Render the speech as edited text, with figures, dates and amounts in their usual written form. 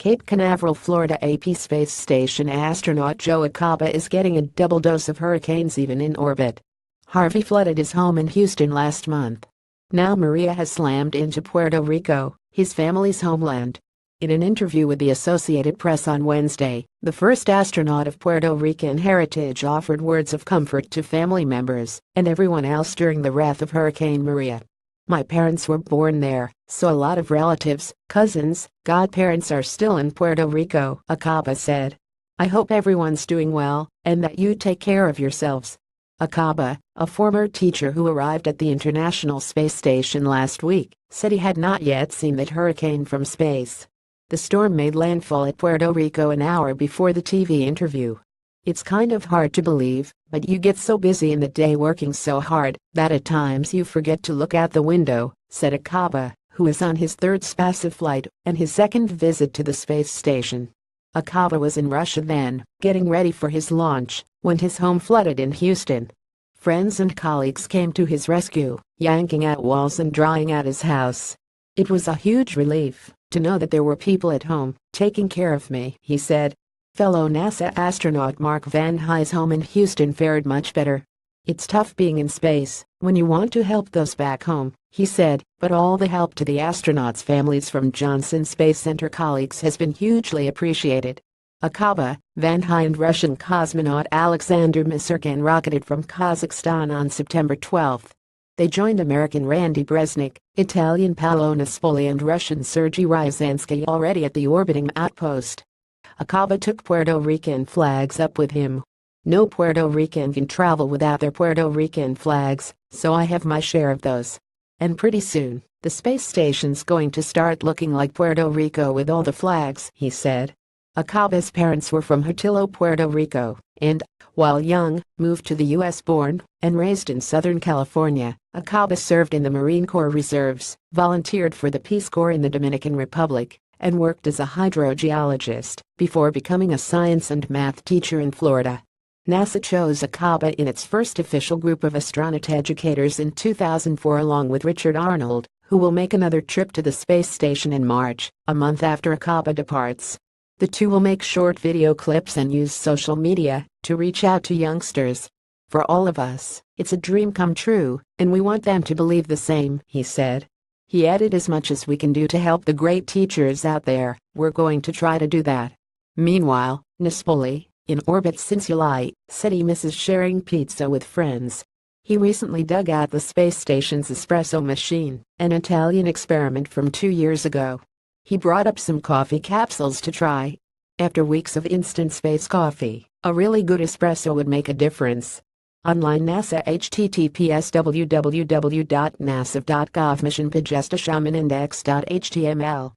Cape Canaveral, Florida AP Space Station astronaut Joe Acaba is getting a double dose of hurricanes even in orbit. Harvey flooded his home in Houston last month. Now Maria has slammed into Puerto Rico, his family's homeland. In an interview with the Associated Press on Wednesday, the first astronaut of Puerto Rican heritage offered words of comfort to family members and everyone else during the wrath of Hurricane Maria. "My parents were born there, so a lot of relatives, cousins, godparents are still in Puerto Rico," Acaba said. "I hope everyone's doing well and that you take care of yourselves." Acaba, a former teacher who arrived at the International Space Station last week, said he had not yet seen that hurricane from space. The storm made landfall at Puerto Rico an hour before the TV interview. "It's kind of hard to believe, but you get so busy in the day working so hard that at times you forget to look out the window," said Acaba, who is on his third SpaceX flight and his second visit to the space station. Acaba was in Russia then, getting ready for his launch, when his home flooded in Houston. Friends and colleagues came to his rescue, yanking out walls and drying out his house. "It was a huge relief to know that there were people at home taking care of me," he said. Fellow NASA astronaut Mark Van High's home in Houston fared much better. "It's tough being in space when you want to help those back home," he said, "but all the help to the astronauts' families from Johnson Space Center colleagues has been hugely appreciated." Acaba, Van High and Russian cosmonaut Alexander Misurkin rocketed from Kazakhstan on September 12. They joined American Randy Bresnik, Italian Paolo Nespoli and Russian Sergei Ryazansky already at the orbiting outpost. Acaba took Puerto Rican flags up with him. "No Puerto Rican can travel without their Puerto Rican flags, so I have my share of those. And pretty soon, the space station's going to start looking like Puerto Rico with all the flags," he said. Acaba's parents were from Hatillo, Puerto Rico, and, while young, moved to the U.S. Born and raised in Southern California, Acaba served in the Marine Corps Reserves, volunteered for the Peace Corps in the Dominican Republic, and worked as a hydrogeologist before becoming a science and math teacher in Florida. NASA chose Acaba in its first official group of astronaut educators in 2004 along with Richard Arnold, who will make another trip to the space station in March, a month after Acaba departs. The two will make short video clips and use social media to reach out to youngsters. "For all of us, it's a dream come true, and we want them to believe the same," he said. He added, "As much as we can do to help the great teachers out there, we're going to try to do that." Meanwhile, Nespoli, in orbit since July, said he misses sharing pizza with friends. He recently dug out the space station's espresso machine, an Italian experiment from 2 years ago. He brought up some coffee capsules to try. After weeks of instant space coffee, a really good espresso would make a difference. Online NASA https://www.nasa.gov missionpagestationindex.html